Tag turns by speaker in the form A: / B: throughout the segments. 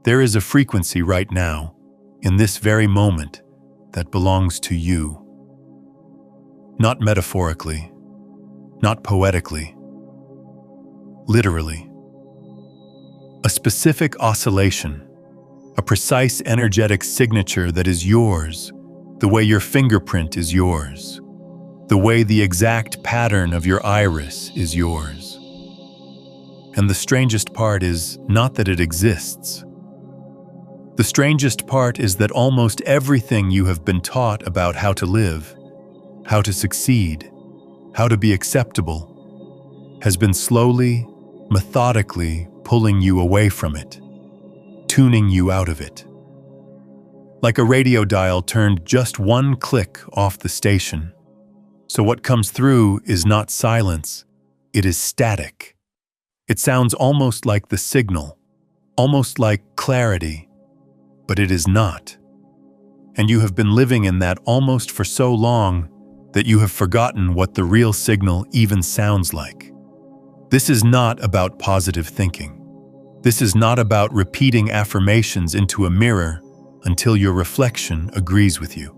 A: There is a frequency right now, in this very moment, that belongs to you. Not metaphorically, not poetically, literally. A specific oscillation, a precise energetic signature that is yours, the way your fingerprint is yours, the way the exact pattern of your iris is yours. And the strangest part is not that it exists. The strangest part is that almost everything you have been taught about how to live, how to succeed, how to be acceptable, has been slowly, methodically pulling you away from it, tuning you out of it. Like a radio dial turned just one click off the station. So what comes through is not silence, it is static. It sounds almost like the signal, almost like clarity, but it is not. And you have been living in that almost for so long that you have forgotten what the real signal even sounds like. This is not about positive thinking. This is not about repeating affirmations into a mirror until your reflection agrees with you.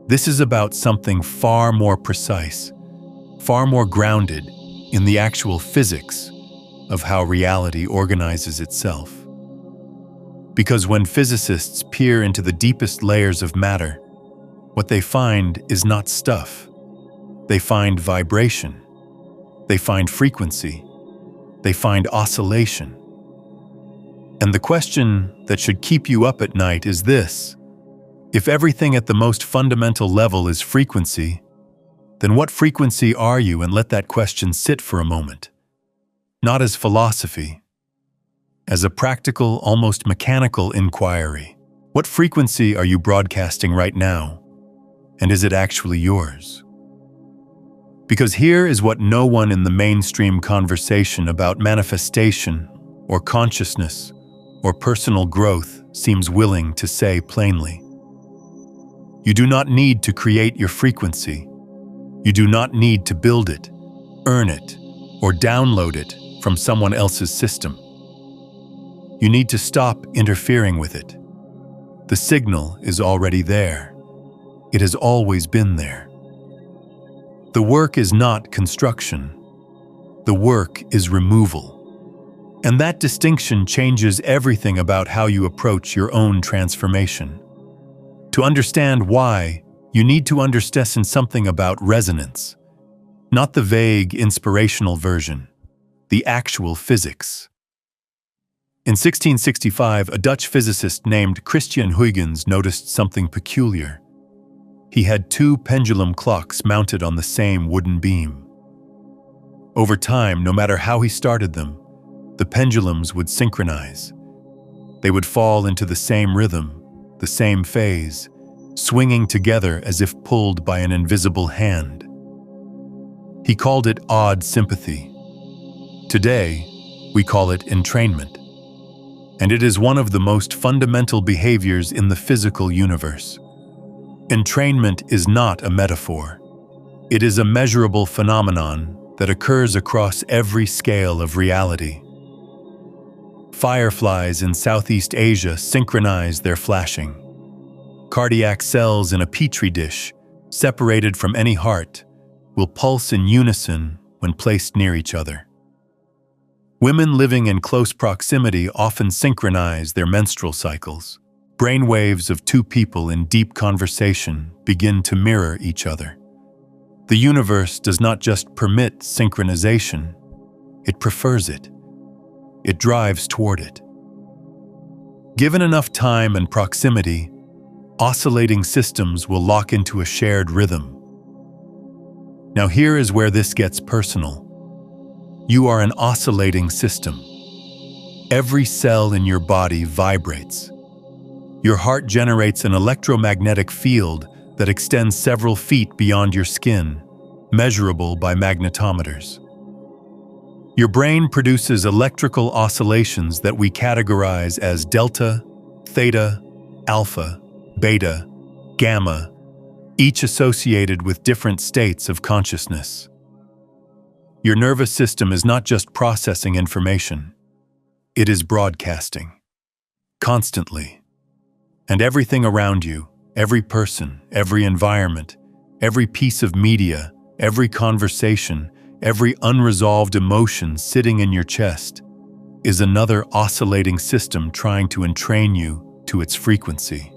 A: This is about something far more precise, far more grounded in the actual physics of how reality organizes itself. Because when physicists peer into the deepest layers of matter, what they find is not stuff. They find vibration. They find frequency. They find oscillation. And the question that should keep you up at night is this: if everything at the most fundamental level is frequency, then what frequency are you? And let that question sit for a moment. Not as philosophy, as a practical, almost mechanical inquiry. What frequency are you broadcasting right now? And is it actually yours? Because here is what no one in the mainstream conversation about manifestation or consciousness or personal growth seems willing to say plainly. You do not need to create your frequency. You do not need to build it, earn it, or download it from someone else's system. You need to stop interfering with it. The signal is already there. It has always been there. The work is not construction. The work is removal. And that distinction changes everything about how you approach your own transformation. To understand why, you need to understand something about resonance, not the vague, inspirational version, the actual physics. In 1665, a Dutch physicist named Christian Huygens noticed something peculiar. He had two pendulum clocks mounted on the same wooden beam. Over time, no matter how he started them, the pendulums would synchronize. They would fall into the same rhythm, the same phase, swinging together as if pulled by an invisible hand. He called it odd sympathy. Today, we call it entrainment. And it is one of the most fundamental behaviors in the physical universe. Entrainment is not a metaphor. It is a measurable phenomenon that occurs across every scale of reality. Fireflies in Southeast Asia synchronize their flashing. Cardiac cells in a petri dish, separated from any heart, will pulse in unison when placed near each other. Women living in close proximity often synchronize their menstrual cycles. Brainwaves of two people in deep conversation begin to mirror each other. The universe does not just permit synchronization, it prefers it. It drives toward it. Given enough time and proximity, oscillating systems will lock into a shared rhythm. Now here is where this gets personal. You are an oscillating system. Every cell in your body vibrates. Your heart generates an electromagnetic field that extends several feet beyond your skin, measurable by magnetometers. Your brain produces electrical oscillations that we categorize as delta, theta, alpha, beta, gamma, each associated with different states of consciousness. Your nervous system is not just processing information, it is broadcasting. constantly. And everything around you, every person, every environment, every piece of media, every conversation, every unresolved emotion sitting in your chest, is another oscillating system trying to entrain you to its frequency.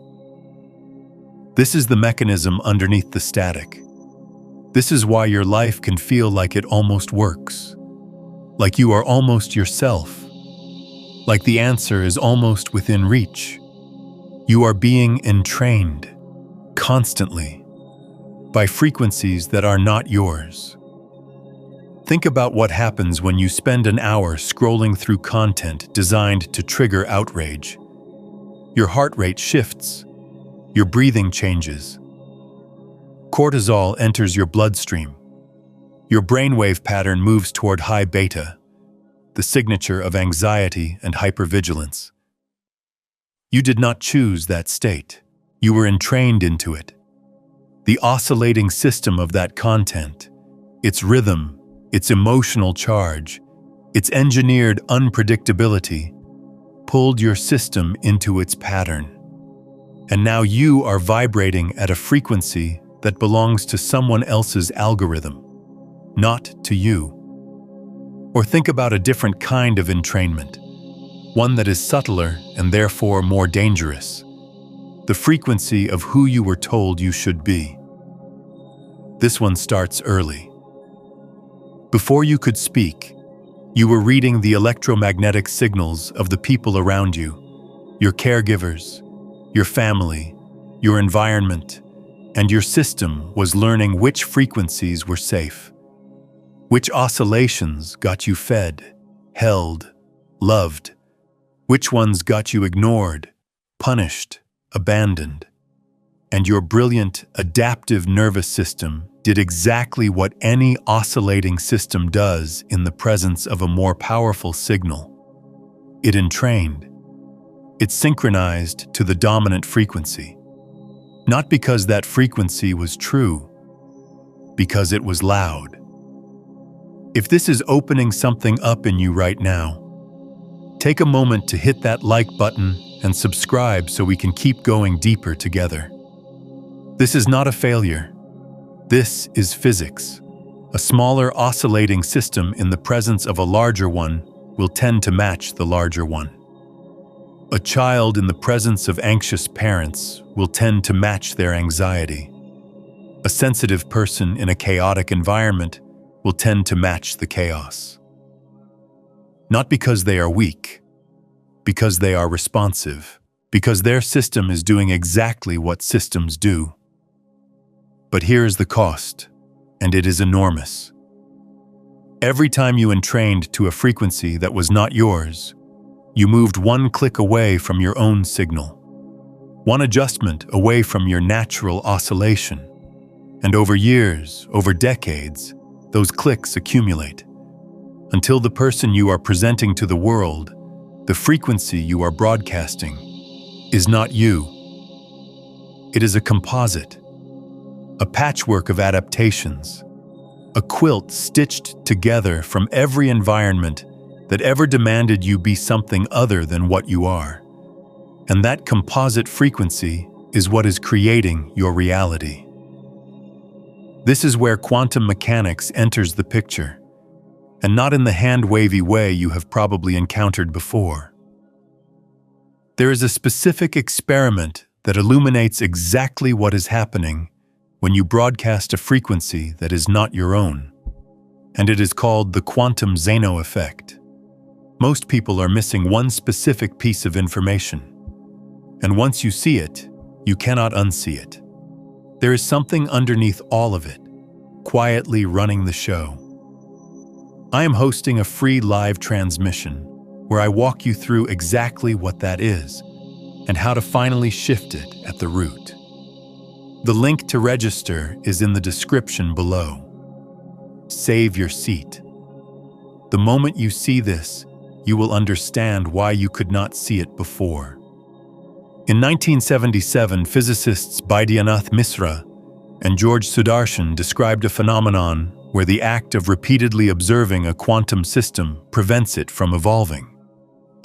A: This is the mechanism underneath the static. This is why your life can feel like it almost works, like you are almost yourself, like the answer is almost within reach. You are being entrained, constantly, by frequencies that are not yours. Think about what happens when you spend an hour scrolling through content designed to trigger outrage. Your heart rate shifts, your breathing changes. Cortisol enters your bloodstream. Your brainwave pattern moves toward high beta, the signature of anxiety and hypervigilance. You did not choose that state. You were entrained into it. The oscillating system of that content, its rhythm, its emotional charge, its engineered unpredictability, pulled your system into its pattern. And now you are vibrating at a frequency that belongs to someone else's algorithm, not to you. Or think about a different kind of entrainment, one that is subtler and therefore more dangerous, the frequency of who you were told you should be. This one starts early. Before you could speak, you were reading the electromagnetic signals of the people around you, your caregivers, your family, your environment, and your system was learning which frequencies were safe, which oscillations got you fed, held, loved, which ones got you ignored, punished, abandoned. And your brilliant, adaptive nervous system did exactly what any oscillating system does in the presence of a more powerful signal. It entrained. It synchronized to the dominant frequency. Not because that frequency was true, because it was loud. If this is opening something up in you right now, take a moment to hit that like button and subscribe so we can keep going deeper together. This is not a failure. This is physics. A smaller oscillating system in the presence of a larger one will tend to match the larger one. A child in the presence of anxious parents will tend to match their anxiety. A sensitive person in a chaotic environment will tend to match the chaos. Not because they are weak, because they are responsive, because their system is doing exactly what systems do. But here is the cost, and it is enormous. Every time you entrained to a frequency that was not yours, you moved one click away from your own signal, one adjustment away from your natural oscillation. And over years, over decades, those clicks accumulate, until the person you are presenting to the world, the frequency you are broadcasting, is not you. It is a composite, a patchwork of adaptations, a quilt stitched together from every environment that ever demanded you be something other than what you are. And that composite frequency is what is creating your reality. This is where quantum mechanics enters the picture, and not in the hand-wavy way you have probably encountered before. There is a specific experiment that illuminates exactly what is happening when you broadcast a frequency that is not your own, and it is called the quantum Zeno effect. Most people are missing one specific piece of information, and once you see it, you cannot unsee it. There is something underneath all of it, quietly running the show. I am hosting a free live transmission where I walk you through exactly what that is and how to finally shift it at the root. The link to register is in the description below. Save your seat. The moment you see this, you will understand why you could not see it before. In 1977, physicists Baidyanath Misra and George Sudarshan described a phenomenon where the act of repeatedly observing a quantum system prevents it from evolving.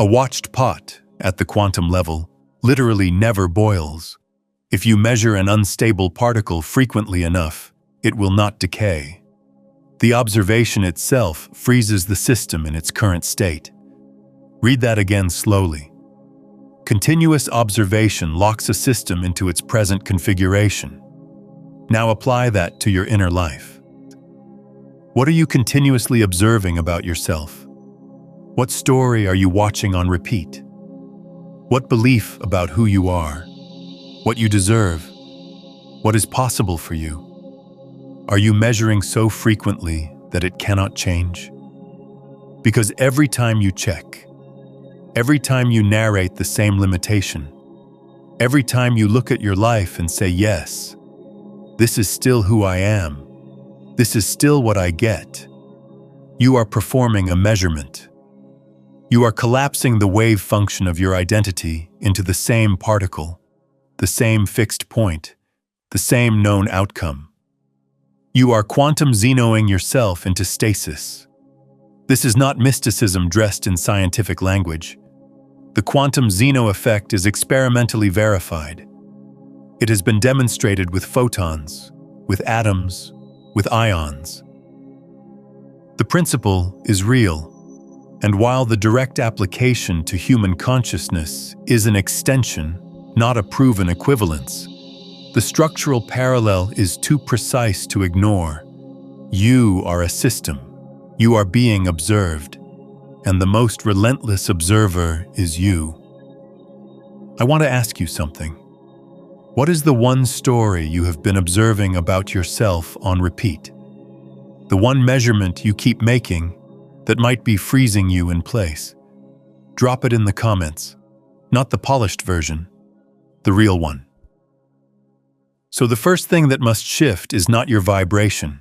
A: A watched pot, at the quantum level, literally never boils. If you measure an unstable particle frequently enough, it will not decay. The observation itself freezes the system in its current state. Read that again slowly. Continuous observation locks a system into its present configuration. Now apply that to your inner life. What are you continuously observing about yourself? What story are you watching on repeat? What belief about who you are? What you deserve? What is possible for you? Are you measuring so frequently that it cannot change? Because every time you check, every time you narrate the same limitation, every time you look at your life and say, yes, this is still who I am, this is still what I get, you are performing a measurement. You are collapsing the wave function of your identity into the same particle, the same fixed point, the same known outcome. You are quantum Zenoing yourself into stasis. This is not mysticism dressed in scientific language. The quantum Zeno effect is experimentally verified. It has been demonstrated with photons, with atoms, with ions. The principle is real, and while the direct application to human consciousness is an extension, not a proven equivalence, the structural parallel is too precise to ignore. You are a system. You are being observed, and the most relentless observer is you. I want to ask you something. What is the one story you have been observing about yourself on repeat? The one measurement you keep making that might be freezing you in place? Drop it in the comments. Not the polished version, the real one. So the first thing that must shift is not your vibration.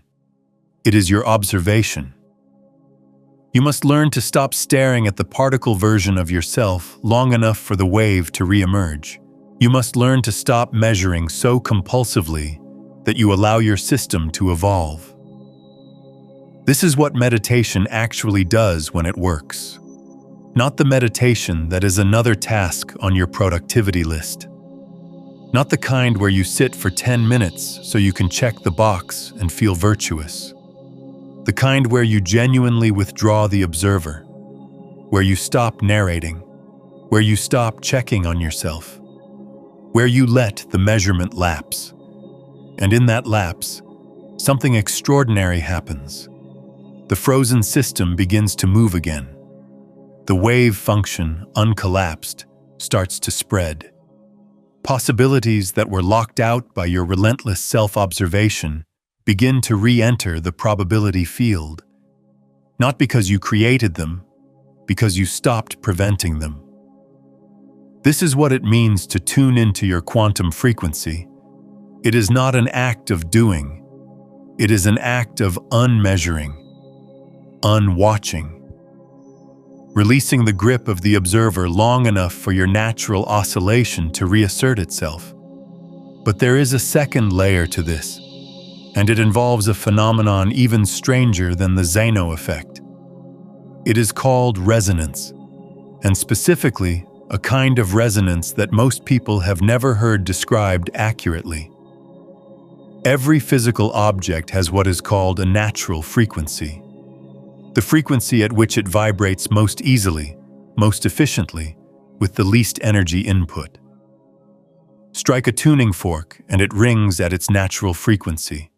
A: It is your observation. You must learn to stop staring at the particle version of yourself long enough for the wave to re-emerge. You must learn to stop measuring so compulsively that you allow your system to evolve. This is what meditation actually does when it works. Not the meditation that is another task on your productivity list. Not the kind where you sit for 10 minutes so you can check the box and feel virtuous. The kind where you genuinely withdraw the observer, where you stop narrating, where you stop checking on yourself, where you let the measurement lapse. And in that lapse, something extraordinary happens. The frozen system begins to move again. The wave function, uncollapsed, starts to spread. Possibilities that were locked out by your relentless self-observation begin to re-enter the probability field. Not because you created them, because you stopped preventing them. This is what it means to tune into your quantum frequency. It is not an act of doing. It is an act of unmeasuring, unwatching. Releasing the grip of the observer long enough for your natural oscillation to reassert itself. But there is a second layer to this, and it involves a phenomenon even stranger than the Zeno effect. It is called resonance, and specifically, a kind of resonance that most people have never heard described accurately. Every physical object has what is called a natural frequency. The frequency at which it vibrates most easily, most efficiently, with the least energy input. Strike a tuning fork and it rings at its natural frequency.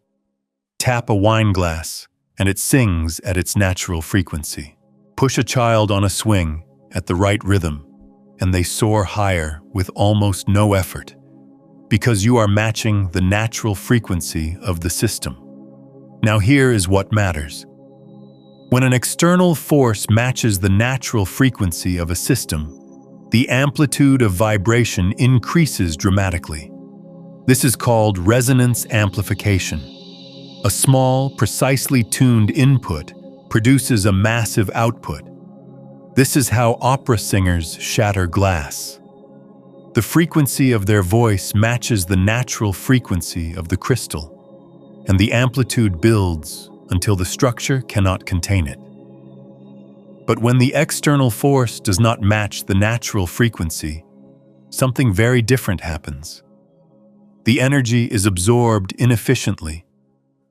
A: Tap a wine glass and it sings at its natural frequency. Push a child on a swing at the right rhythm and they soar higher with almost no effort, because you are matching the natural frequency of the system. Now here is what matters. When an external force matches the natural frequency of a system, the amplitude of vibration increases dramatically. This is called resonance amplification. A small, precisely tuned input produces a massive output. This is how opera singers shatter glass. The frequency of their voice matches the natural frequency of the crystal, and the amplitude builds until the structure cannot contain it. But when the external force does not match the natural frequency, something very different happens. The energy is absorbed inefficiently.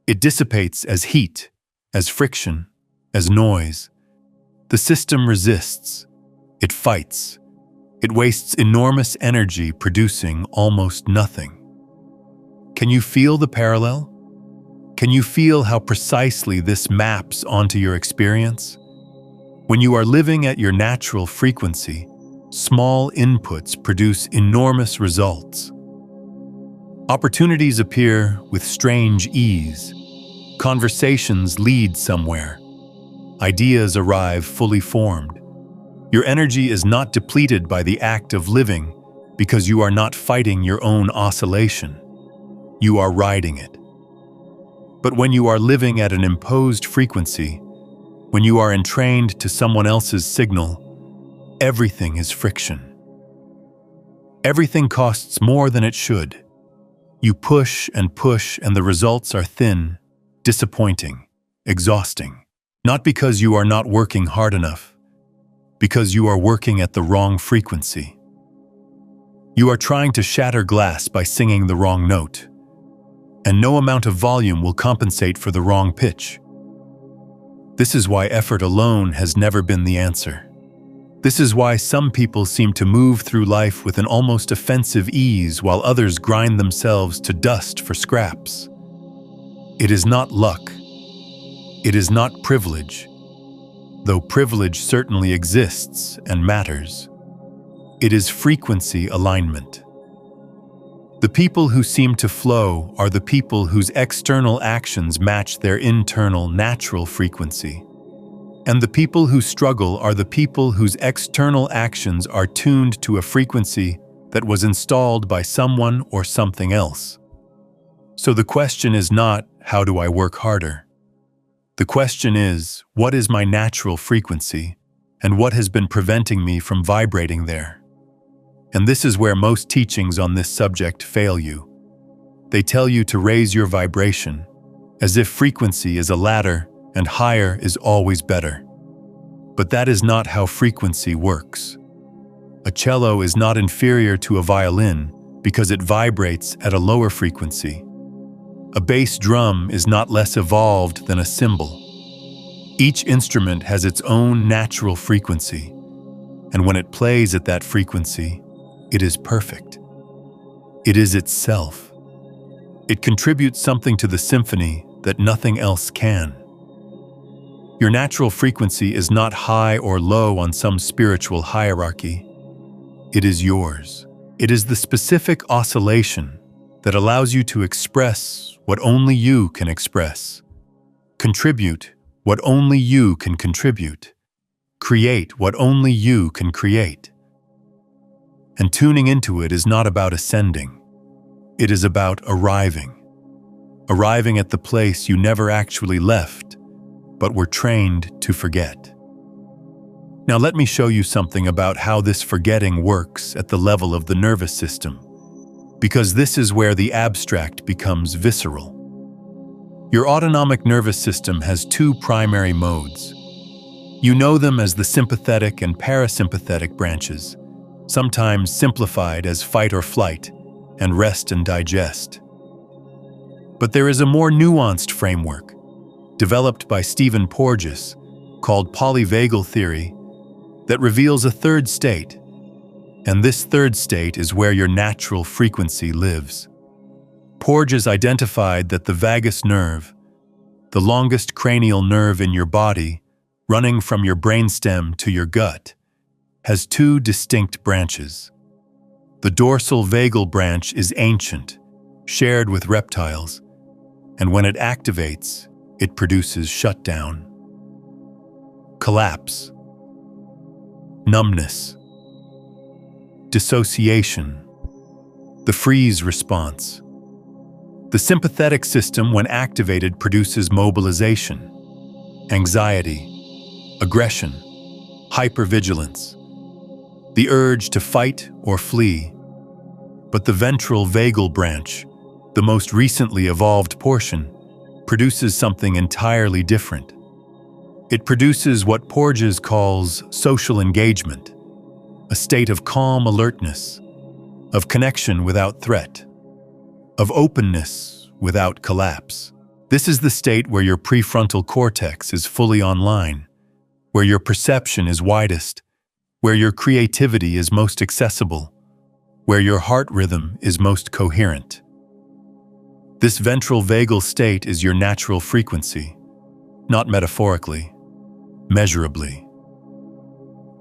A: It dissipates as heat, as friction, as noise. The system resists. It fights. It wastes enormous energy producing almost nothing. Can you feel the parallel? Can you feel how precisely this maps onto your experience? When you are living at your natural frequency, small inputs produce enormous results. Opportunities appear with strange ease. Conversations lead somewhere. Ideas arrive fully formed. Your energy is not depleted by the act of living because you are not fighting your own oscillation. You are riding it. But when you are living at an imposed frequency, when you are entrained to someone else's signal, everything is friction. Everything costs more than it should. You push and the results are thin, disappointing, exhausting. Not because you are not working hard enough, because you are working at the wrong frequency. You are trying to shatter glass by singing the wrong note, and no amount of volume will compensate for the wrong pitch. This is why effort alone has never been the answer. This is why some people seem to move through life with an almost offensive ease while others grind themselves to dust for scraps. It is not luck. It is not privilege, though privilege certainly exists and matters. It is frequency alignment. The people who seem to flow are the people whose external actions match their internal natural frequency. And the people who struggle are the people whose external actions are tuned to a frequency that was installed by someone or something else. So the question is not, how do I work harder? The question is, what is my natural frequency, and what has been preventing me from vibrating there? And this is where most teachings on this subject fail you. They tell you to raise your vibration, as if frequency is a ladder and higher is always better. But that is not how frequency works. A cello is not inferior to a violin because it vibrates at a lower frequency. A bass drum is not less evolved than a cymbal. Each instrument has its own natural frequency, and when it plays at that frequency, it is perfect. It is itself. It contributes something to the symphony that nothing else can. Your natural frequency is not high or low on some spiritual hierarchy. It is yours. It is the specific oscillation that allows you to express what only you can express, contribute what only you can contribute, create what only you can create. And tuning into it is not about ascending. It is about arriving at the place you never actually left, but were trained to forget. Now let me show you something about how this forgetting works at the level of the nervous system, because this is where the abstract becomes visceral. Your autonomic nervous system has two primary modes. You know them as the sympathetic and parasympathetic branches, sometimes simplified as fight or flight and rest and digest. But there is a more nuanced framework, developed by Stephen Porges, called polyvagal theory, that reveals a third state. And this third state is where your natural frequency lives. Porges identified that the vagus nerve, the longest cranial nerve in your body, running from your brainstem to your gut, has two distinct branches. The dorsal vagal branch is ancient, shared with reptiles, and when it activates, it produces shutdown, collapse, numbness, dissociation, the freeze response. The sympathetic system, when activated, produces mobilization, anxiety, aggression, hypervigilance, the urge to fight or flee. But the ventral vagal branch, the most recently evolved portion, produces something entirely different. It produces what Porges calls social engagement, a state of calm alertness, of connection without threat, of openness without collapse. This is the state where your prefrontal cortex is fully online, where your perception is widest, where your creativity is most accessible, where your heart rhythm is most coherent. This ventral vagal state is your natural frequency, not metaphorically, measurably.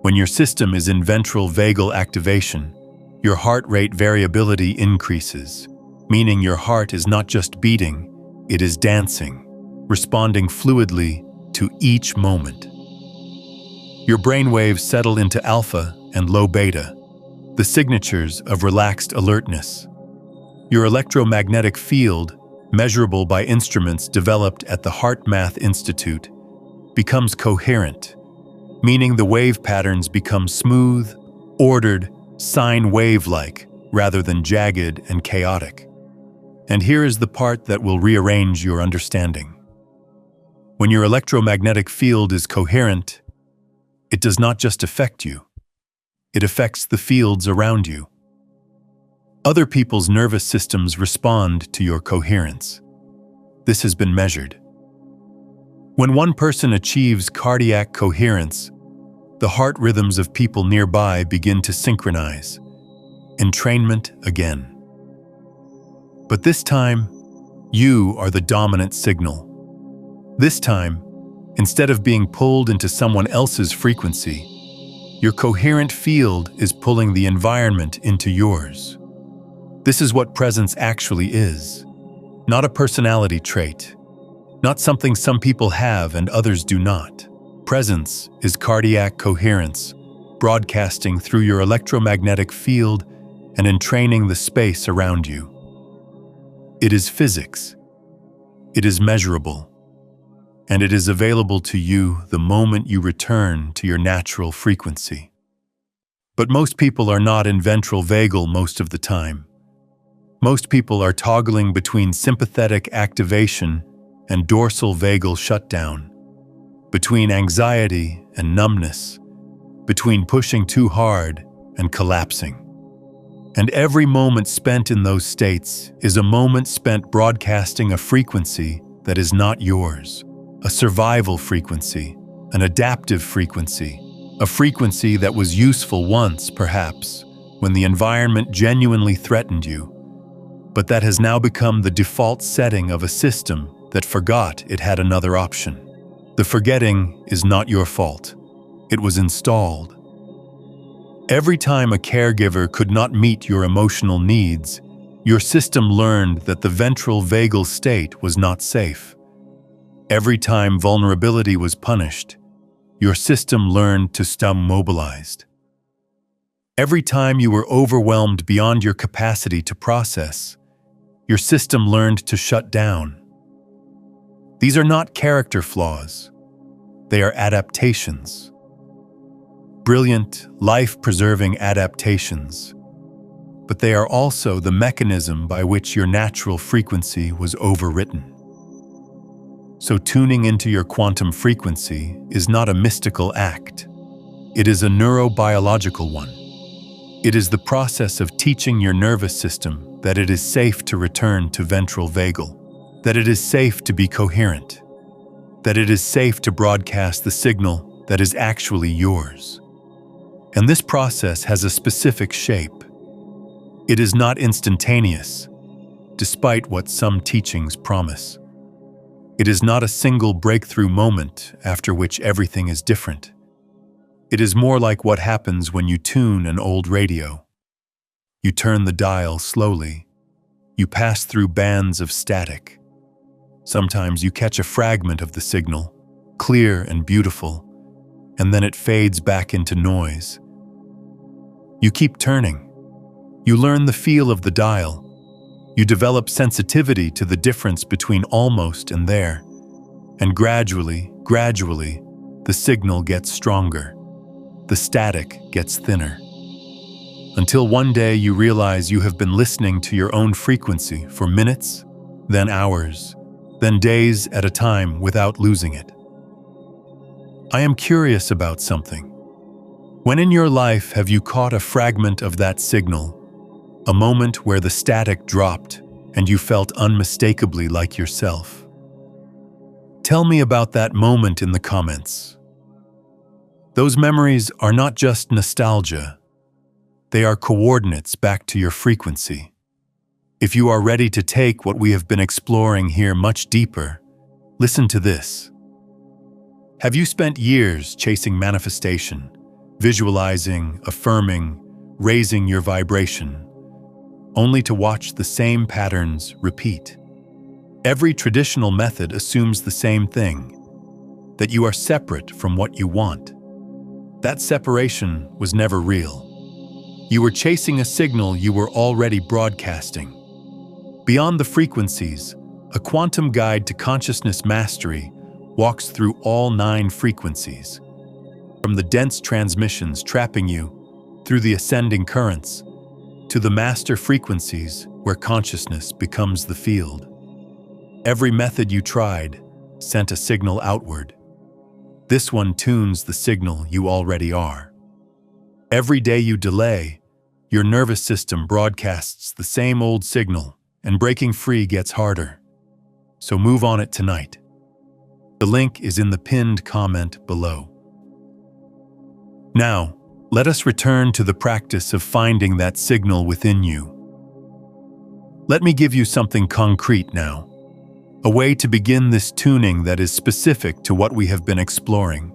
A: When your system is in ventral vagal activation, your heart rate variability increases, meaning your heart is not just beating, it is dancing, responding fluidly to each moment. Your brainwaves settle into alpha and low beta, the signatures of relaxed alertness. Your electromagnetic field, measurable by instruments developed at the HeartMath Institute, becomes coherent, meaning the wave patterns become smooth, ordered, sine wave-like, rather than jagged and chaotic. And here is the part that will rearrange your understanding. When your electromagnetic field is coherent, it does not just affect you. It affects the fields around you. Other people's nervous systems respond to your coherence. This has been measured. When one person achieves cardiac coherence, the heart rhythms of people nearby begin to synchronize. Entrainment again. But this time, you are the dominant signal. This time, instead of being pulled into someone else's frequency, your coherent field is pulling the environment into yours. This is what presence actually is, not a personality trait, not something some people have and others do not. Presence is cardiac coherence, broadcasting through your electromagnetic field and entraining the space around you. It is physics. It is measurable. And it is available to you the moment you return to your natural frequency. But most people are not in ventral vagal most of the time. Most people are toggling between sympathetic activation and dorsal vagal shutdown, between anxiety and numbness, between pushing too hard and collapsing. And every moment spent in those states is a moment spent broadcasting a frequency that is not yours, a survival frequency, an adaptive frequency, a frequency that was useful once, perhaps, when the environment genuinely threatened you, but that has now become the default setting of a system that forgot it had another option. The forgetting is not your fault. It was installed. Every time a caregiver could not meet your emotional needs, your system learned that the ventral vagal state was not safe. Every time vulnerability was punished, your system learned to stay mobilized. Every time you were overwhelmed beyond your capacity to process, your system learned to shut down. These are not character flaws. They are adaptations. Brilliant, life-preserving adaptations. But they are also the mechanism by which your natural frequency was overwritten. So tuning into your quantum frequency is not a mystical act. It is a neurobiological one. It is the process of teaching your nervous system that it is safe to return to ventral vagal, that it is safe to be coherent, that it is safe to broadcast the signal that is actually yours. And this process has a specific shape. It is not instantaneous, despite what some teachings promise. It is not a single breakthrough moment after which everything is different. It is more like what happens when you tune an old radio. You turn the dial slowly. You pass through bands of static. Sometimes you catch a fragment of the signal, clear and beautiful, and then it fades back into noise. You keep turning. You learn the feel of the dial. You develop sensitivity to the difference between almost and there. And gradually, the signal gets stronger. The static gets thinner. Until one day you realize you have been listening to your own frequency for minutes, then hours, then days at a time without losing it. I am curious about something. When in your life have you caught a fragment of that signal, a moment where the static dropped and you felt unmistakably like yourself? Tell me about that moment in the comments. Those memories are not just nostalgia. They are coordinates back to your frequency. If you are ready to take what we have been exploring here much deeper, listen to this. Have you spent years chasing manifestation, visualizing, affirming, raising your vibration, only to watch the same patterns repeat? Every traditional method assumes the same thing, that you are separate from what you want. That separation was never real. You were chasing a signal you were already broadcasting. Beyond the frequencies, a quantum guide to consciousness mastery walks through all 9 frequencies, from the dense transmissions trapping you through the ascending currents to the master frequencies where consciousness becomes the field. Every method you tried sent a signal outward. This one tunes the signal you already are. Every day you delay, your nervous system broadcasts the same old signal, and breaking free gets harder. So move on it tonight. The link is in the pinned comment below. Now, let us return to the practice of finding that signal within you. Let me give you something concrete now, a way to begin this tuning that is specific to what we have been exploring.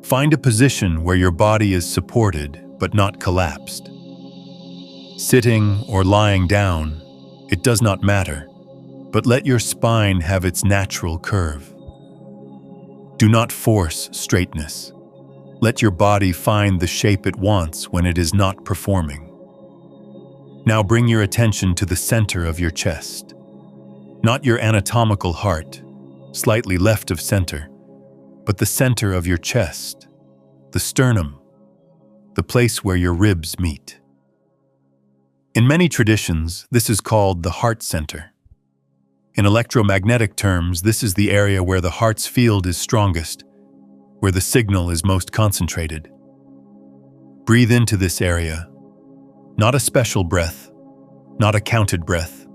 A: Find a position where your body is supported but not collapsed. Sitting or lying down, it does not matter, but let your spine have its natural curve. Do not force straightness. Let your body find the shape it wants when it is not performing. Now bring your attention to the center of your chest. Not your anatomical heart, slightly left of center, but the center of your chest, the sternum, the place where your ribs meet. In many traditions, this is called the heart center. In electromagnetic terms, this is the area where the heart's field is strongest, where the signal is most concentrated. Breathe into this area. Not a special breath, not a counted breath.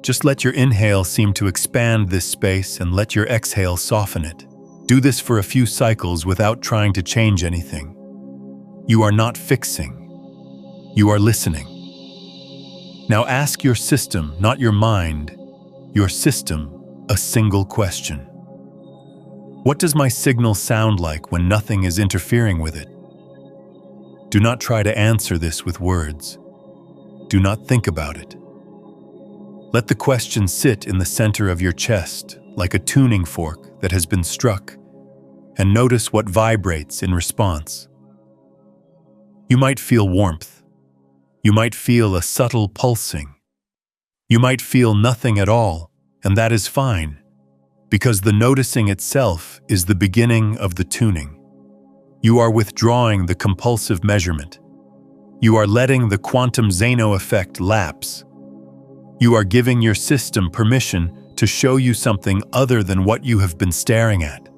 A: Just let your inhale seem to expand this space and let your exhale soften it. Do this for a few cycles without trying to change anything. You are not fixing. You are listening. Now ask your system, not your mind, your system, a single question. What does my signal sound like when nothing is interfering with it? Do not try to answer this with words. Do not think about it. Let the question sit in the center of your chest like a tuning fork that has been struck, and notice what vibrates in response. You might feel warmth. You might feel a subtle pulsing. You might feel nothing at all, and that is fine, because the noticing itself is the beginning of the tuning. You are withdrawing the compulsive measurement. You are letting the quantum Zeno effect lapse. You are giving your system permission to show you something other than what you have been staring at.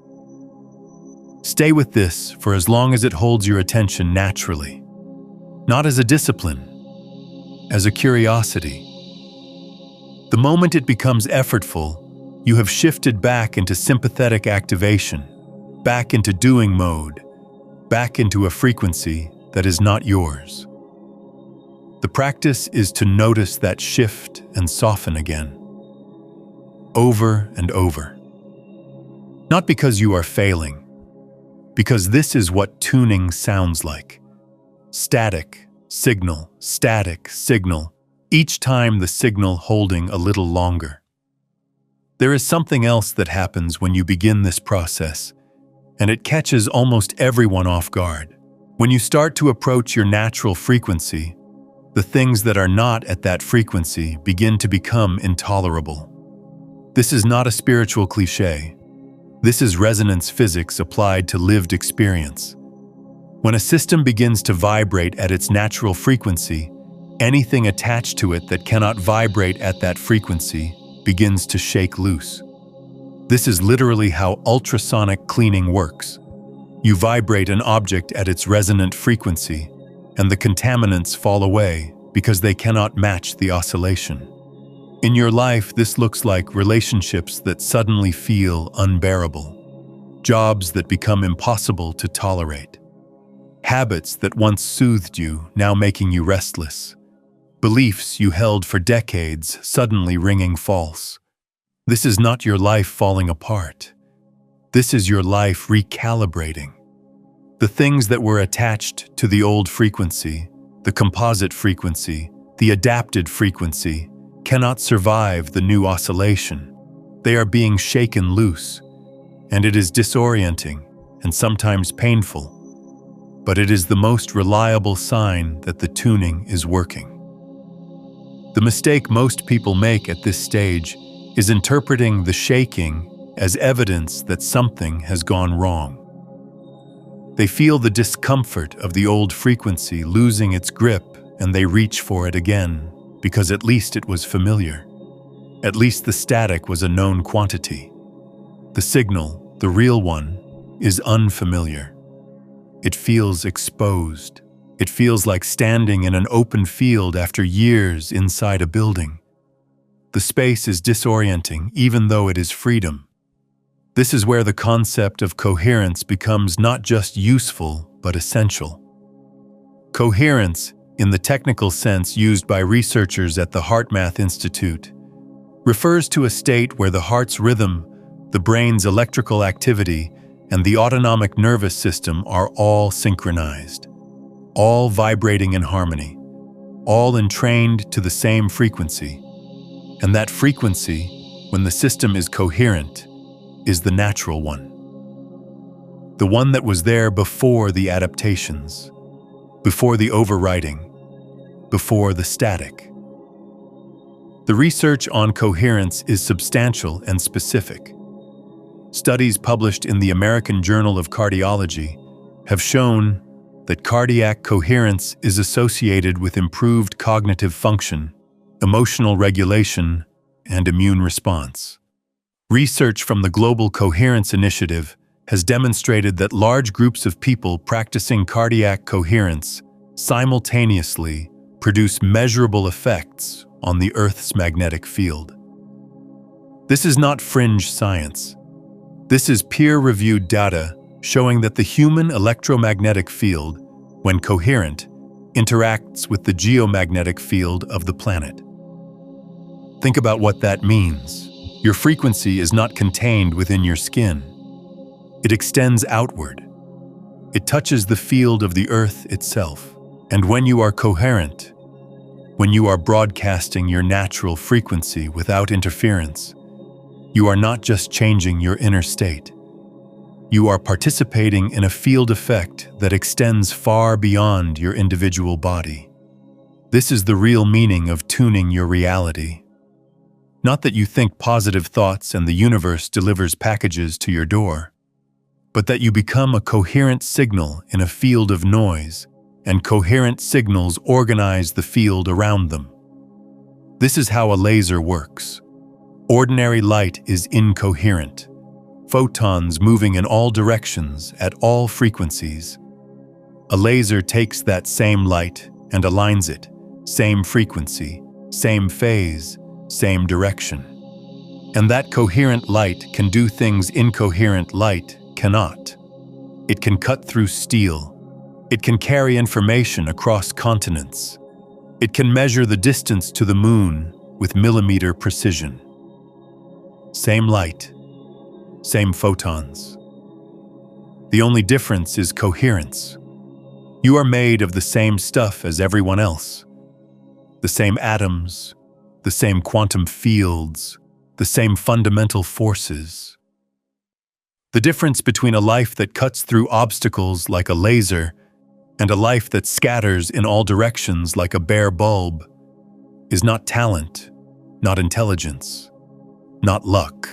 A: Stay with this for as long as it holds your attention naturally, not as a discipline, as a curiosity. The moment it becomes effortful, you have shifted back into sympathetic activation, back into doing mode, back into a frequency that is not yours. The practice is to notice that shift and soften again, over and over. Not because you are failing, because this is what tuning sounds like. Static, signal, each time the signal holding a little longer. There is something else that happens when you begin this process, and it catches almost everyone off guard. When you start to approach your natural frequency, the things that are not at that frequency begin to become intolerable. This is not a spiritual cliché. This is resonance physics applied to lived experience. When a system begins to vibrate at its natural frequency, anything attached to it that cannot vibrate at that frequency begins to shake loose. This is literally how ultrasonic cleaning works. You vibrate an object at its resonant frequency, and the contaminants fall away because they cannot match the oscillation. In your life, this looks like relationships that suddenly feel unbearable, jobs that become impossible to tolerate, habits that once soothed you now making you restless, beliefs you held for decades suddenly ringing false. This is not your life falling apart. This is your life recalibrating. The things that were attached to the old frequency, the composite frequency, the adapted frequency, cannot survive the new oscillation. They are being shaken loose, and it is disorienting and sometimes painful, but it is the most reliable sign that the tuning is working. The mistake most people make at this stage is interpreting the shaking as evidence that something has gone wrong. They feel the discomfort of the old frequency losing its grip, and they reach for it again, because at least it was familiar. At least the static was a known quantity. The signal, the real one, is unfamiliar. It feels exposed. It feels like standing in an open field after years inside a building. The space is disorienting, even though it is freedom. This is where the concept of coherence becomes not just useful, but essential. Coherence, in the technical sense used by researchers at the HeartMath Institute, refers to a state where the heart's rhythm, the brain's electrical activity, and the autonomic nervous system are all synchronized, all vibrating in harmony, all entrained to the same frequency. And that frequency, when the system is coherent, is the natural one. The one that was there before the adaptations, before the overriding, before the static. The research on coherence is substantial and specific. Studies published in the American Journal of Cardiology have shown that cardiac coherence is associated with improved cognitive function, emotional regulation, and immune response. Research from the Global Coherence Initiative has demonstrated that large groups of people practicing cardiac coherence simultaneously produce measurable effects on the Earth's magnetic field. This is not fringe science. This is peer-reviewed data showing that the human electromagnetic field, when coherent, interacts with the geomagnetic field of the planet. Think about what that means. Your frequency is not contained within your skin. It extends outward. It touches the field of the Earth itself. And when you are coherent, when you are broadcasting your natural frequency without interference, you are not just changing your inner state. You are participating in a field effect that extends far beyond your individual body. This is the real meaning of tuning your reality. Not that you think positive thoughts and the universe delivers packages to your door, but that you become a coherent signal in a field of noise, and coherent signals organize the field around them. This is how a laser works. Ordinary light is incoherent, photons moving in all directions at all frequencies. A laser takes that same light and aligns it, same frequency, same phase, same direction. And that coherent light can do things incoherent light cannot. It can cut through steel. It can carry information across continents. It can measure the distance to the moon with millimeter precision. Same light, same photons. The only difference is coherence. You are made of the same stuff as everyone else. The same atoms, the same quantum fields, the same fundamental forces. The difference between a life that cuts through obstacles like a laser and a life that scatters in all directions like a bare bulb is not talent, not intelligence, not luck.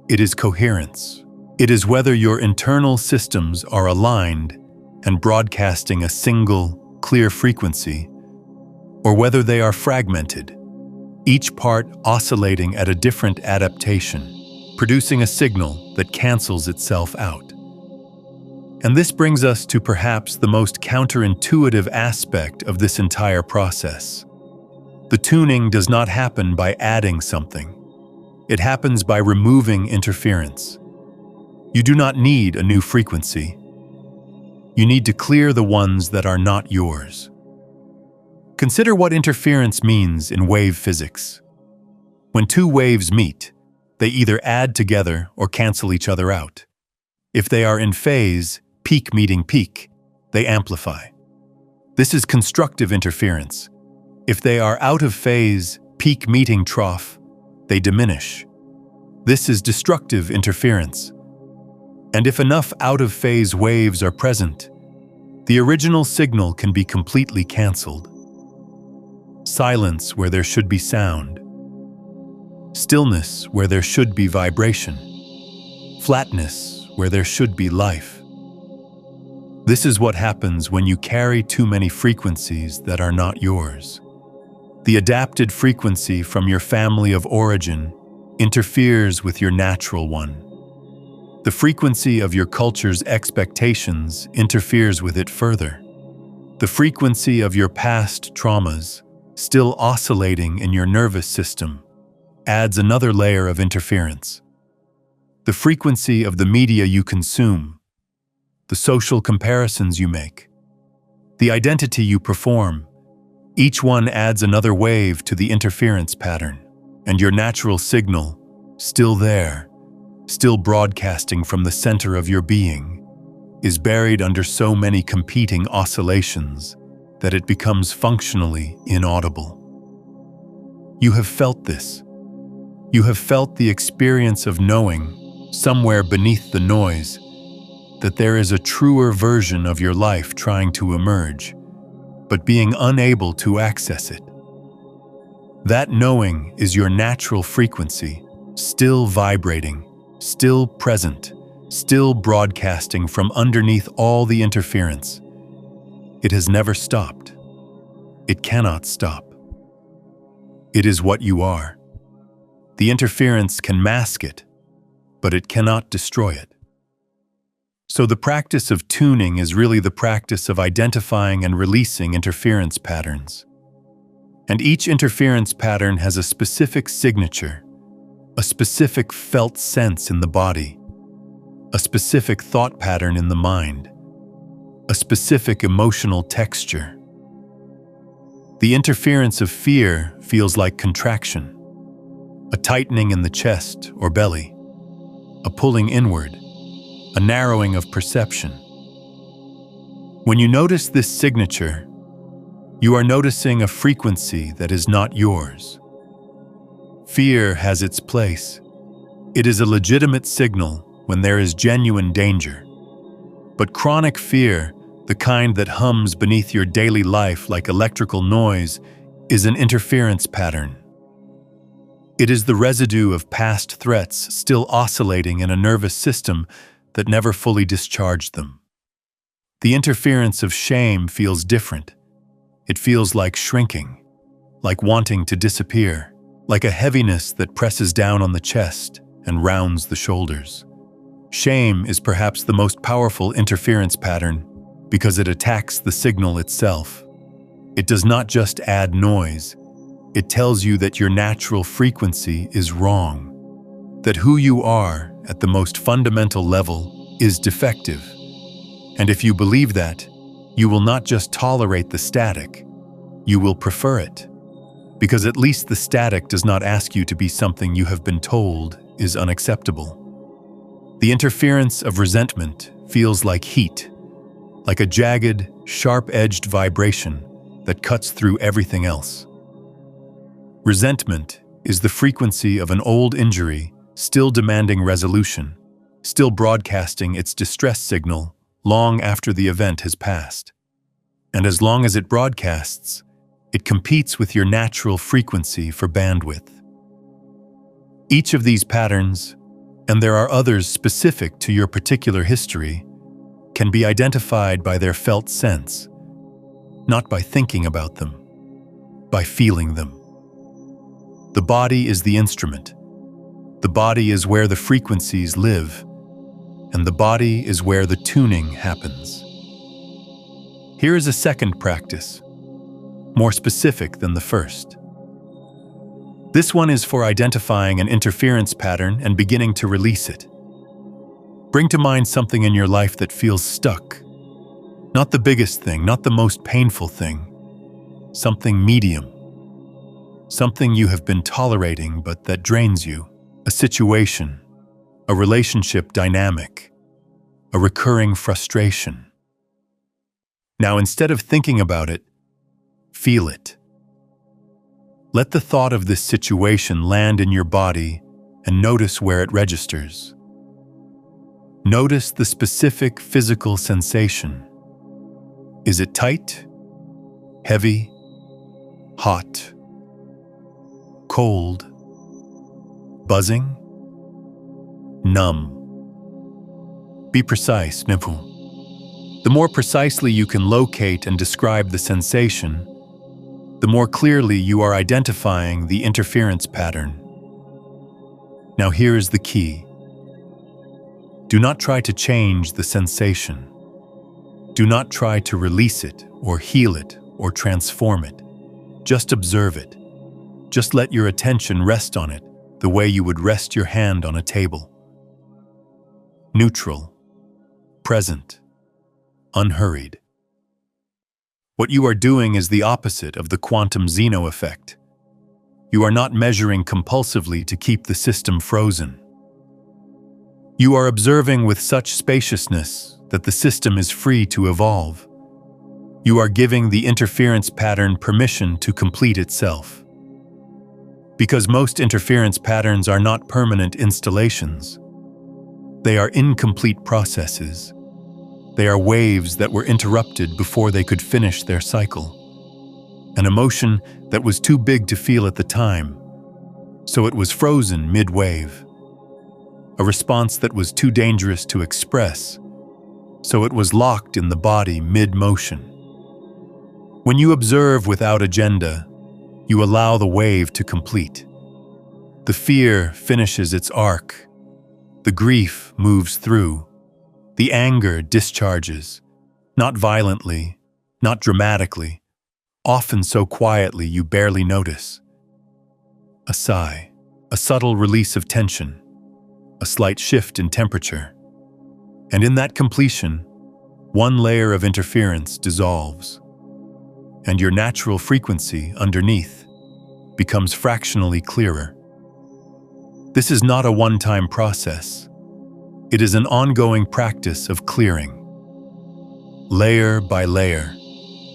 A: It is coherence. It is whether your internal systems are aligned and broadcasting a single, clear frequency, or whether they are fragmented, each part oscillating at a different adaptation, producing a signal that cancels itself out. And this brings us to perhaps the most counterintuitive aspect of this entire process. The tuning does not happen by adding something. It happens by removing interference. You do not need a new frequency. You need to clear the ones that are not yours. Consider what interference means in wave physics. When two waves meet, they either add together or cancel each other out. If they are in phase, peak meeting peak, they amplify. This is constructive interference. If they are out of phase, peak meeting trough, they diminish. This is destructive interference. And if enough out-of-phase waves are present, the original signal can be completely cancelled. Silence where there should be sound. Stillness where there should be vibration. Flatness where there should be life. This is what happens when you carry too many frequencies that are not yours. The adapted frequency from your family of origin interferes with your natural one. The frequency of your culture's expectations interferes with it further. The frequency of your past traumas, still oscillating in your nervous system, adds another layer of interference. The frequency of the media you consume, the social comparisons you make, the identity you perform, each one adds another wave to the interference pattern, and your natural signal, still there, still broadcasting from the center of your being, is buried under so many competing oscillations that it becomes functionally inaudible. You have felt this. You have felt the experience of knowing, somewhere beneath the noise, that there is a truer version of your life trying to emerge, but being unable to access it. That knowing is your natural frequency, still vibrating, still present, still broadcasting from underneath all the interference. It has never stopped. It cannot stop. It is what you are. The interference can mask it, but it cannot destroy it. So the practice of tuning is really the practice of identifying and releasing interference patterns. And each interference pattern has a specific signature, a specific felt sense in the body, a specific thought pattern in the mind, a specific emotional texture. The interference of fear feels like contraction, a tightening in the chest or belly, a pulling inward, a narrowing of perception. When you notice this signature, you are noticing a frequency that is not yours. Fear has its place. It is a legitimate signal when there is genuine danger. But chronic fear, the kind that hums beneath your daily life like electrical noise, is an interference pattern. It is the residue of past threats still oscillating in a nervous system that never fully discharged them. The interference of shame feels different. It feels like shrinking, like wanting to disappear, like a heaviness that presses down on the chest and rounds the shoulders. Shame is perhaps the most powerful interference pattern because it attacks the signal itself. It does not just add noise, it tells you that your natural frequency is wrong, that who you are at the most fundamental level is defective. And if you believe that, you will not just tolerate the static, you will prefer it. Because at least the static does not ask you to be something you have been told is unacceptable. The interference of resentment feels like heat, like a jagged, sharp-edged vibration that cuts through everything else. Resentment is the frequency of an old injury still demanding resolution, still broadcasting its distress signal long after the event has passed. And as long as it broadcasts, it competes with your natural frequency for bandwidth. Each of these patterns, and there are others specific to your particular history, can be identified by their felt sense, not by thinking about them, by feeling them. The body is the instrument. The body is where the frequencies live, and the body is where the tuning happens. Here is a second practice, more specific than the first. This one is for identifying an interference pattern and beginning to release it. Bring to mind something in your life that feels stuck. Not the biggest thing, not the most painful thing. Something medium. Something you have been tolerating but that drains you. A situation, a relationship dynamic, a recurring frustration. Now, instead of thinking about it, feel it. Let the thought of this situation land in your body and notice where it registers. Notice the specific physical sensation. Is it tight? Heavy? Hot? Cold? Buzzing? Numb? Be precise, Nipu. The more precisely you can locate and describe the sensation, the more clearly you are identifying the interference pattern. Now here is the key. Do not try to change the sensation. Do not try to release it or heal it or transform it. Just observe it. Just let your attention rest on it the way you would rest your hand on a table. Neutral, present, unhurried. What you are doing is the opposite of the quantum Zeno effect. You are not measuring compulsively to keep the system frozen. You are observing with such spaciousness that the system is free to evolve. You are giving the interference pattern permission to complete itself. Because most interference patterns are not permanent installations. They are incomplete processes. They are waves that were interrupted before they could finish their cycle. An emotion that was too big to feel at the time, so it was frozen mid-wave. A response that was too dangerous to express, so it was locked in the body mid-motion. When you observe without agenda, you allow the wave to complete. The fear finishes its arc. The grief moves through. The anger discharges, not violently, not dramatically, often so quietly you barely notice. A sigh, a subtle release of tension, a slight shift in temperature. And in that completion, one layer of interference dissolves, and your natural frequency underneath becomes fractionally clearer. This is not a one-time process. It is an ongoing practice of clearing. Layer by layer,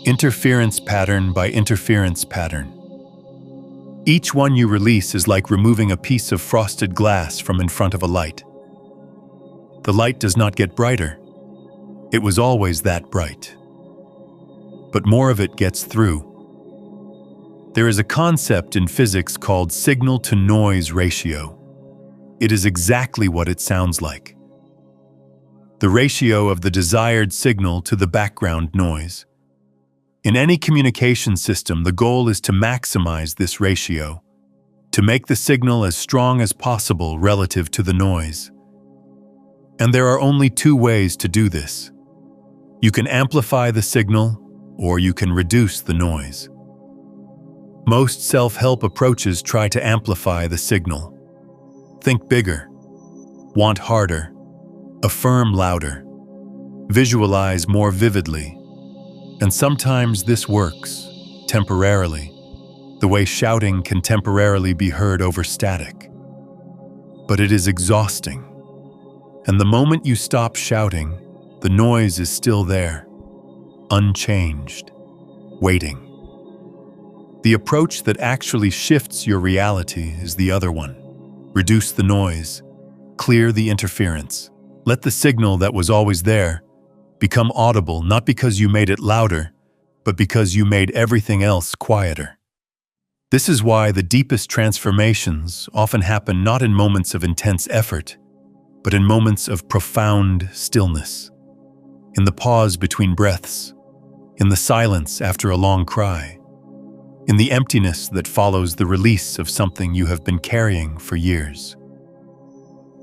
A: interference pattern by interference pattern. Each one you release is like removing a piece of frosted glass from in front of a light. The light does not get brighter. It was always that bright. But more of it gets through. There is a concept in physics called signal-to-noise ratio. It is exactly what it sounds like. The ratio of the desired signal to the background noise. In any communication system, the goal is to maximize this ratio, to make the signal as strong as possible relative to the noise. And there are only two ways to do this. You can amplify the signal, or you can reduce the noise. Most self-help approaches try to amplify the signal. Think bigger, want harder, affirm louder, visualize more vividly. And sometimes this works, temporarily, the way shouting can temporarily be heard over static. But it is exhausting. And the moment you stop shouting, the noise is still there, unchanged, waiting. The approach that actually shifts your reality is the other one. Reduce the noise, clear the interference. Let the signal that was always there become audible, not because you made it louder, but because you made everything else quieter. This is why the deepest transformations often happen not in moments of intense effort, but in moments of profound stillness, in the pause between breaths, in the silence after a long cry, in the emptiness that follows the release of something you have been carrying for years.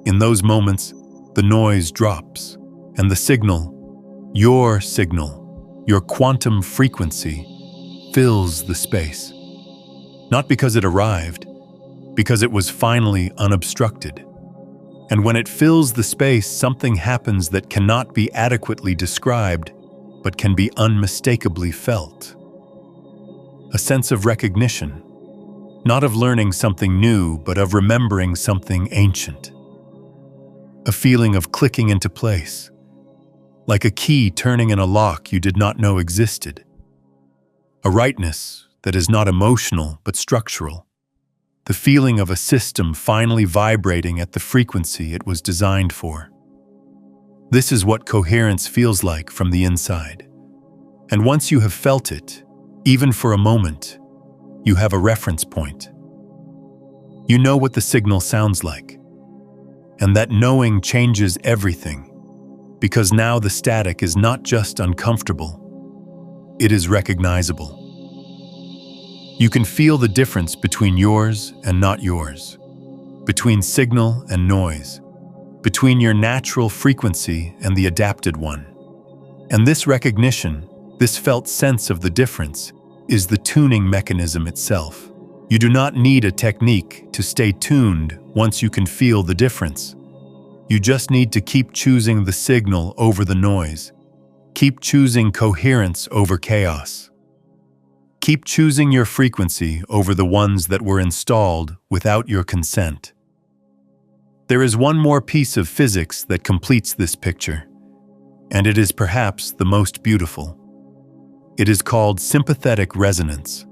A: In those moments, the noise drops, and the signal, your quantum frequency, fills the space. Not because it arrived, because it was finally unobstructed. And when it fills the space, something happens that cannot be adequately described, but can be unmistakably felt. A sense of recognition, not of learning something new, but of remembering something ancient. A feeling of clicking into place, like a key turning in a lock you did not know existed. A rightness that is not emotional but structural. The feeling of a system finally vibrating at the frequency it was designed for. This is what coherence feels like from the inside. And once you have felt it, even for a moment, you have a reference point. You know what the signal sounds like. And that knowing changes everything, because now the static is not just uncomfortable, it is recognizable. You can feel the difference between yours and not yours, between signal and noise, between your natural frequency and the adapted one. And this recognition, this felt sense of the difference, is the tuning mechanism itself. You do not need a technique to stay tuned once you can feel the difference. You just need to keep choosing the signal over the noise. Keep choosing coherence over chaos. Keep choosing your frequency over the ones that were installed without your consent. There is one more piece of physics that completes this picture, and it is perhaps the most beautiful. It is called sympathetic resonance.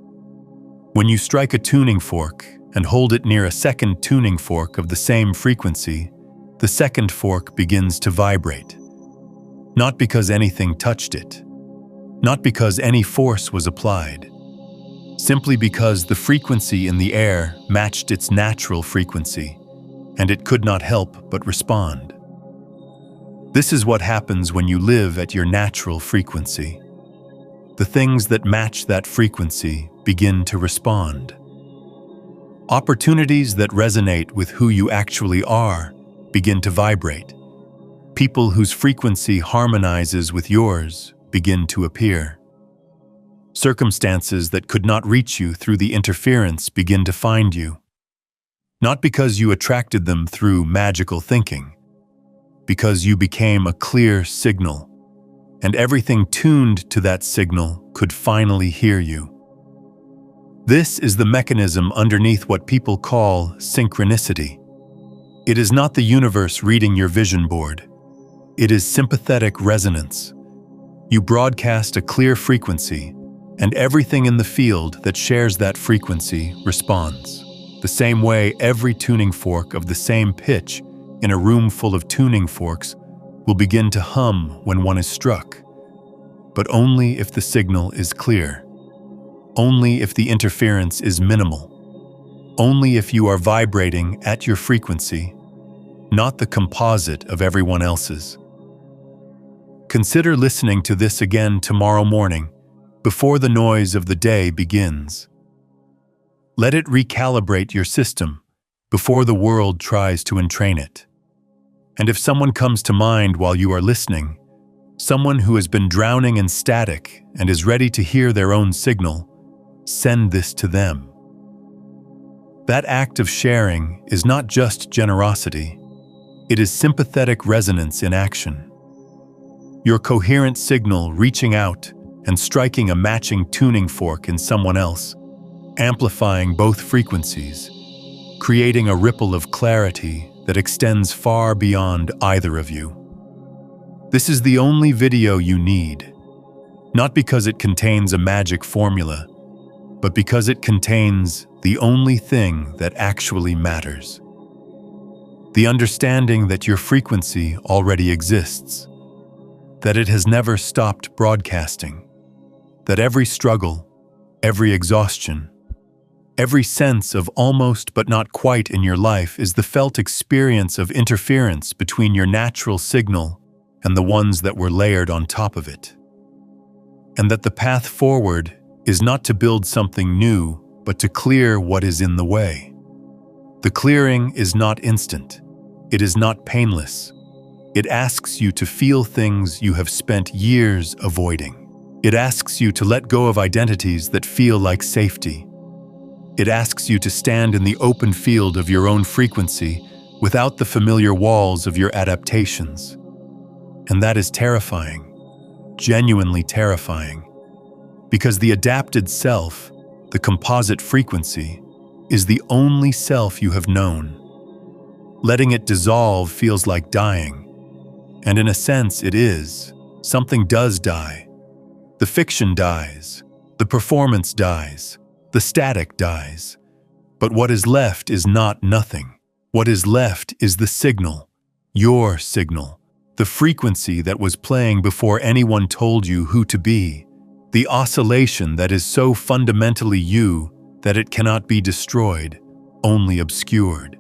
A: When you strike a tuning fork and hold it near a second tuning fork of the same frequency, the second fork begins to vibrate. Not because anything touched it, not because any force was applied, simply because the frequency in the air matched its natural frequency, and it could not help but respond. This is what happens when you live at your natural frequency. The things that match that frequency begin to respond. Opportunities that resonate with who you actually are begin to vibrate. People whose frequency harmonizes with yours begin to appear. Circumstances that could not reach you through the interference begin to find you. Not because you attracted them through magical thinking, because you became a clear signal, and everything tuned to that signal could finally hear you. This is the mechanism underneath what people call synchronicity. It is not the universe reading your vision board. It is sympathetic resonance. You broadcast a clear frequency, and everything in the field that shares that frequency responds. The same way every tuning fork of the same pitch in a room full of tuning forks will begin to hum when one is struck, but only if the signal is clear, only if the interference is minimal, only if you are vibrating at your frequency, not the composite of everyone else's. Consider listening to this again tomorrow morning, before the noise of the day begins. Let it recalibrate your system before the world tries to entrain it. And if someone comes to mind while you are listening, someone who has been drowning in static and is ready to hear their own signal, send this to them. That act of sharing is not just generosity, it is sympathetic resonance in action. Your coherent signal reaching out and striking a matching tuning fork in someone else, amplifying both frequencies, creating a ripple of clarity that extends far beyond either of you. This is the only video you need, not because it contains a magic formula, but because it contains the only thing that actually matters. The understanding that your frequency already exists, that it has never stopped broadcasting, that every struggle, every exhaustion, every sense of almost but not quite in your life is the felt experience of interference between your natural signal and the ones that were layered on top of it. And that the path forward is not to build something new, but to clear what is in the way. The clearing is not instant. It is not painless. It asks you to feel things you have spent years avoiding. It asks you to let go of identities that feel like safety. It asks you to stand in the open field of your own frequency without the familiar walls of your adaptations. And that is terrifying, genuinely terrifying, because the adapted self, the composite frequency, is the only self you have known. Letting it dissolve feels like dying. And in a sense, it is. Something does die. The fiction dies. The performance dies. The static dies. But what is left is not nothing. What is left is the signal, your signal, the frequency that was playing before anyone told you who to be, the oscillation that is so fundamentally you that it cannot be destroyed, only obscured.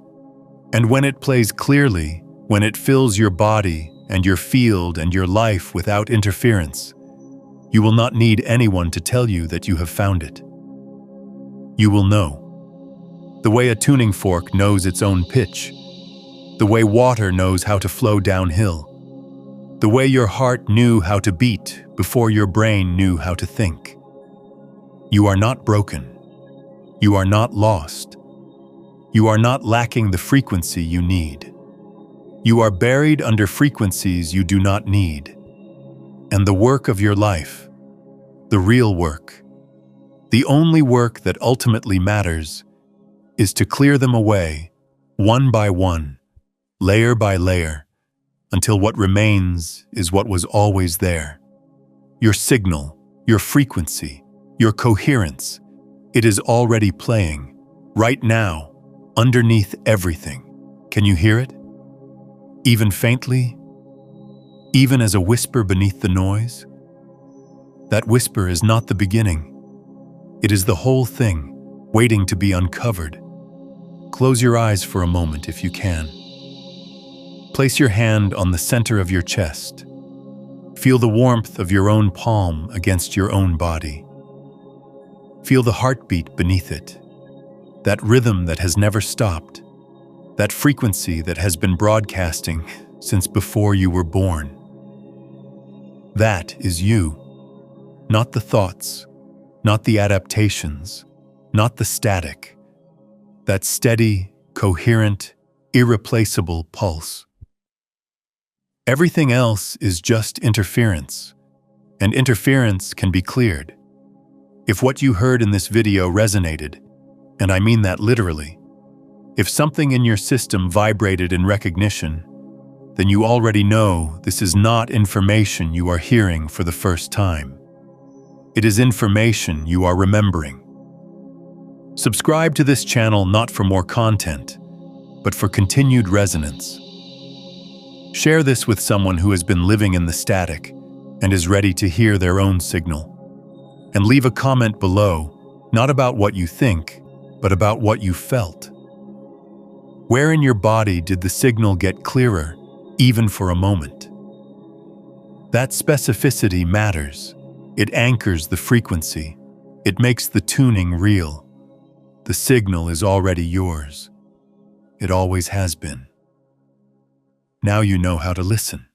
A: And when it plays clearly, when it fills your body and your field and your life without interference, you will not need anyone to tell you that you have found it. You will know. The way a tuning fork knows its own pitch, the way water knows how to flow downhill, the way your heart knew how to beat before your brain knew how to think. You are not broken. You are not lost. You are not lacking the frequency you need. You are buried under frequencies you do not need. And the work of your life, the real work, the only work that ultimately matters, is to clear them away, one by one, layer by layer, until what remains is what was always there. Your signal, your frequency, your coherence, it is already playing, right now, underneath everything. Can you hear it? Even faintly? Even as a whisper beneath the noise? That whisper is not the beginning. It is the whole thing, waiting to be uncovered. Close your eyes for a moment if you can. Place your hand on the center of your chest. Feel the warmth of your own palm against your own body. Feel the heartbeat beneath it, that rhythm that has never stopped, that frequency that has been broadcasting since before you were born. That is you, not the thoughts, not the adaptations, not the static, that steady, coherent, irreplaceable pulse. Everything else is just interference, and interference can be cleared. If what you heard in this video resonated, and I mean that literally, if something in your system vibrated in recognition, then you already know this is not information you are hearing for the first time. It is information you are remembering. Subscribe to this channel not for more content, but for continued resonance. Share this with someone who has been living in the static and is ready to hear their own signal. And leave a comment below, not about what you think, but about what you felt. Where in your body did the signal get clearer, even for a moment? That specificity matters. It anchors the frequency. It makes the tuning real. The signal is already yours. It always has been. Now you know how to listen.